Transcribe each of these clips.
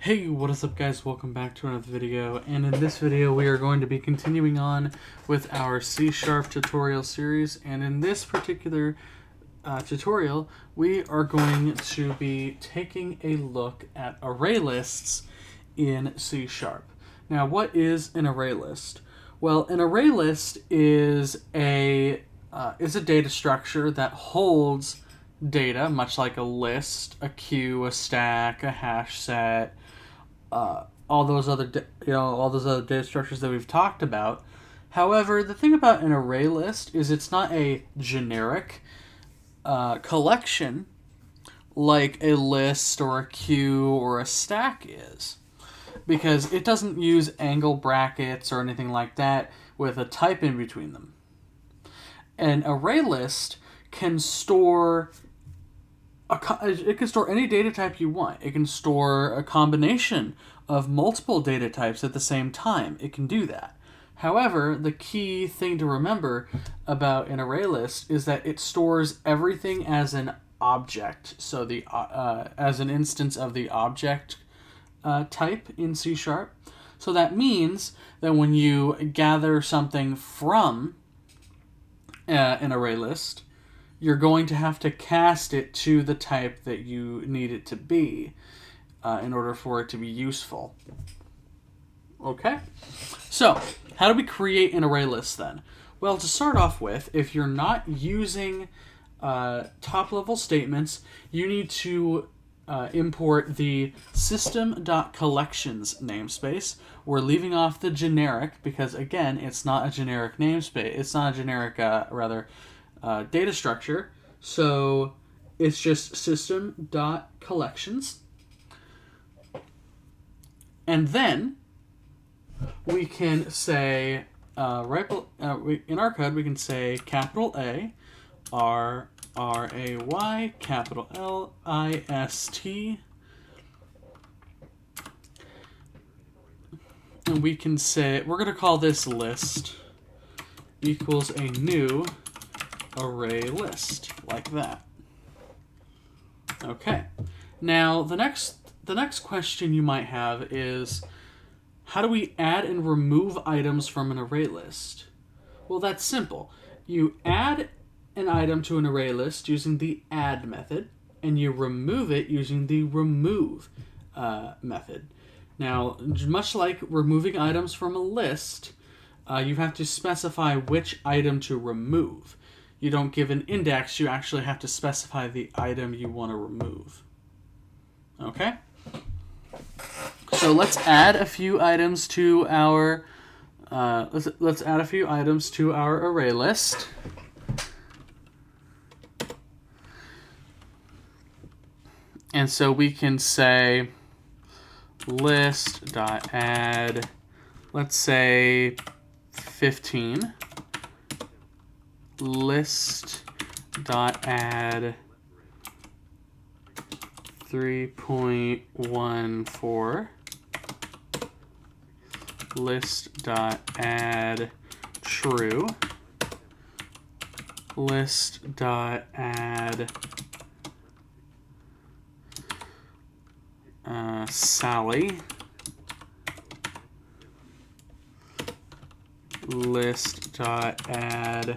Hey, what is up guys? Welcome back to another video, and in this video we are going to be continuing on with our C# tutorial series, and in this particular tutorial we are going to be taking a look at array lists in C#. Now, what is an array list? Well, an array list is a data structure that holds data, much like a list, a queue, a stack, a hash set, all those other data structures that we've talked about. However, the thing about an array list is it's not a generic collection like a list or a queue or a stack is, because it doesn't use angle brackets or anything like that with a type in between them. An array list can store any data type you want. It can store a combination of multiple data types at the same time. It can do that. However, the key thing to remember about an array list is that it stores everything as an object. So as an instance of the object type in C#. So that means that when you gather something from an array list, you're going to have to cast it to the type that you need it to be in order for it to be useful. Okay? So, how do we create an array list then? Well, to start off with, if you're not using top-level statements, you need to import the system.collections namespace. We're leaving off the generic because, again, it's not a generic namespace. It's not a generic, data structure, so it's just system.collections, and then we can say in our code we can say capital A RRAY capital LIST, and we can say we're going to call this list equals a new array list, like that. Okay. Now the next question you might have is, how do we add and remove items from an array list? Well, that's simple. You add an item to an array list using the add method, and you remove it using the remove method. Now, much like removing items from a list, you have to specify which item to remove. You don't give an index, you actually have to specify the item you want to remove. Okay? So let's add a few items to our let's add a few items to our array list. And so we can say list.add, let's say 15. List.add 3.14. List.add true. List.add Sally. List.add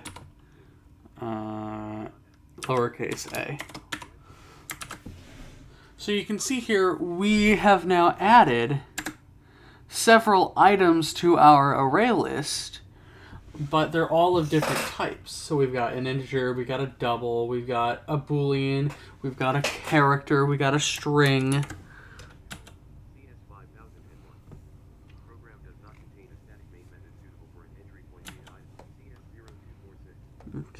lowercase a. So you can see here we have now added several items to our array list, but they're all of different types. So we've got an integer, we've got a double, we've got a boolean, we've got a character, we've got a string.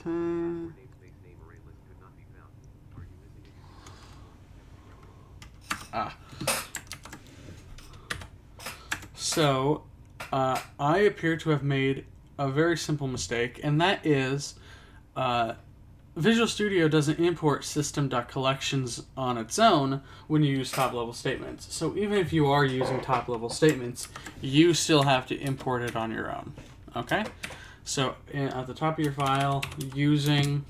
Okay. So, I appear to have made a very simple mistake, and that is Visual Studio doesn't import system.collections on its own when you use top-level statements. So even if you are using top-level statements, you still have to import it on your own. Okay? So at the top of your file, using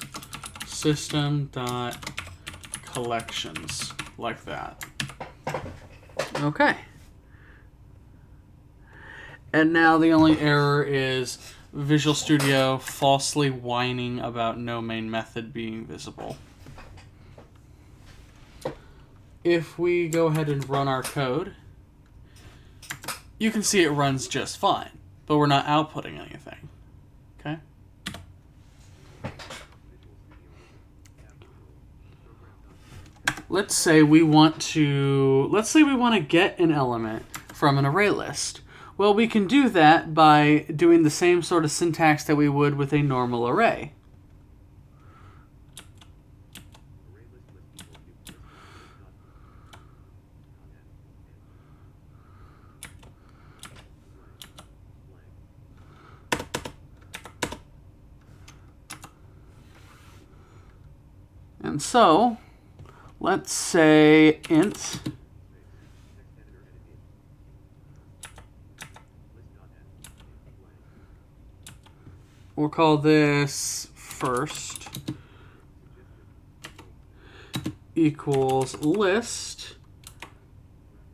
system.collections, like that. Okay. And now the only error is Visual Studio falsely whining about no main method being visible. If we go ahead and run our code, you can see it runs just fine, but we're not outputting anything. Okay? Let's say we want to get an element from an array list. Well, we can do that by doing the same sort of syntax that we would with a normal array. And so, let's say int we'll call this first equals list,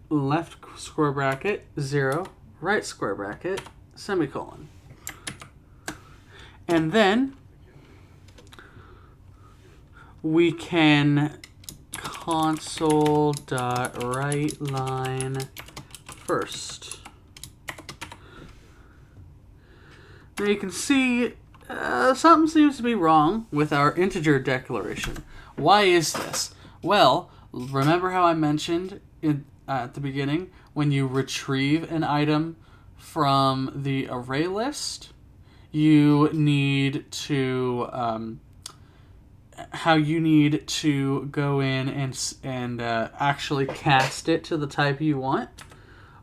left square bracket, 0, right square bracket, semicolon. And then we can console.writeLine first. Now you can see something seems to be wrong with our integer declaration. Why is this? Well, remember how I mentioned at the beginning, when you retrieve an item from the array list, you need to go in and actually cast it to the type you want.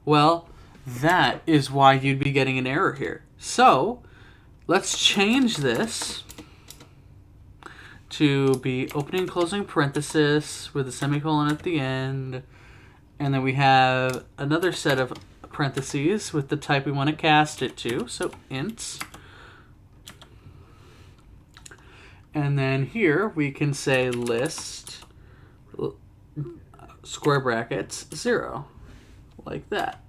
Well, that is why you'd be getting an error here. So let's change this to be opening and closing parenthesis with a semicolon at the end. And then we have another set of parentheses with the type we want to cast it to. So int. And then here we can say list square brackets 0, like that.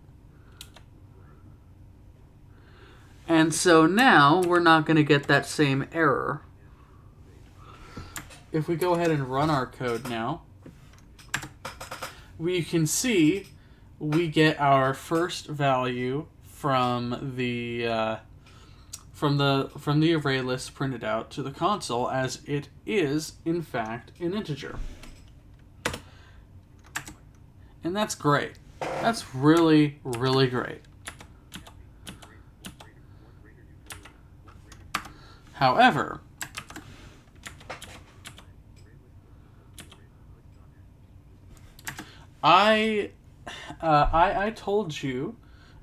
And so now we're not going to get that same error. If we go ahead and run our code now, we can see we get our first value from the array list printed out to the console as it is in fact an integer. And that's great. That's really, really great. However, I told you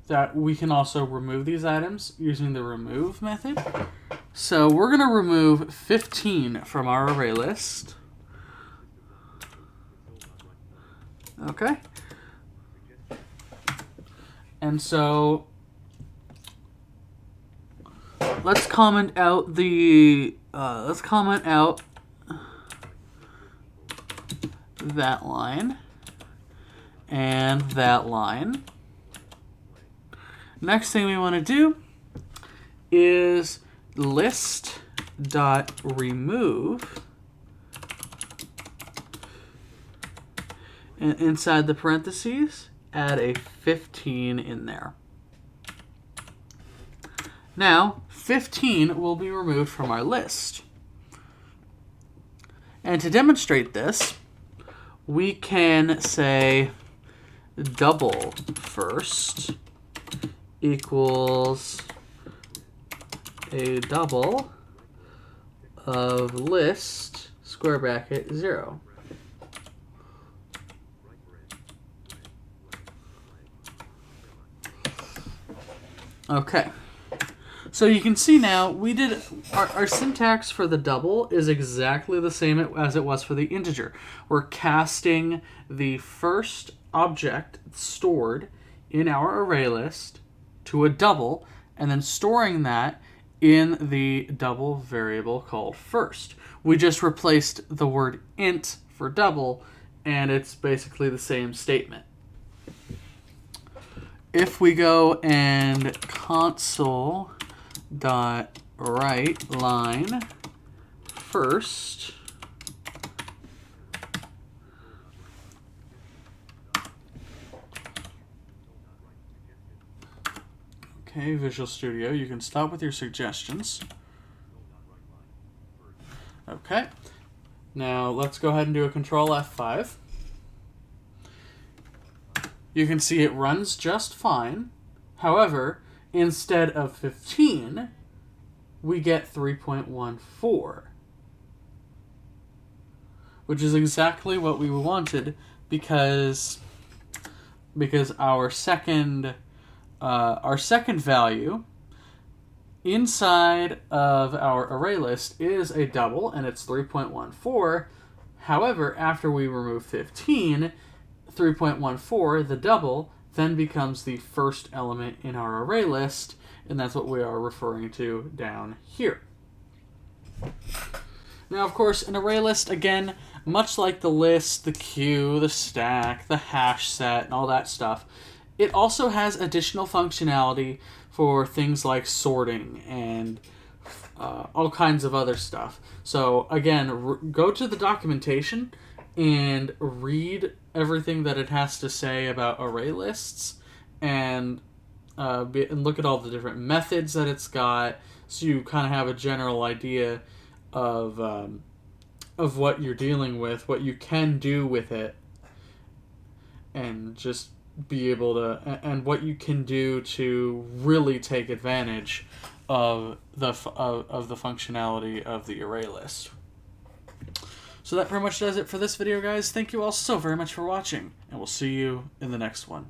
that we can also remove these items using the remove method. So we're going to remove 15 from our array list. Okay. And so let's comment out that line and that line. Next thing we want to do is list.remove, and inside the parentheses add a 15 in there. Now 15 will be removed from our list. And to demonstrate this, we can say double first equals a double of list square bracket 0. Okay. So you can see now we did our syntax for the double is exactly the same as it was for the integer. We're casting the first object stored in our array list to a double and then storing that in the double variable called first. We just replaced the word int for double, and it's basically the same statement. if we go and console.writeLine first, okay, Visual Studio, you can stop with your suggestions. Okay, now let's go ahead and do a Control F5. You can see it runs just fine. However, instead of 15, we get 3.14, which is exactly what we wanted because our second value inside of our array list is a double, and it's 3.14. However, after we remove 15, 3.14, the double, then becomes the first element in our array list, and that's what we are referring to down here. Now, of course, an array list, again, much like the list, the queue, the stack, the hash set, and all that stuff, it also has additional functionality for things like sorting and all kinds of other stuff. So, again, go to the documentation and read everything that it has to say about array lists, and look at all the different methods that it's got, so you kind of have a general idea of what you're dealing with, what you can do with it, and just be able to, and what you can do to really take advantage of the functionality of the array list. So that pretty much does it for this video, guys. Thank you all so very much for watching, and we'll see you in the next one.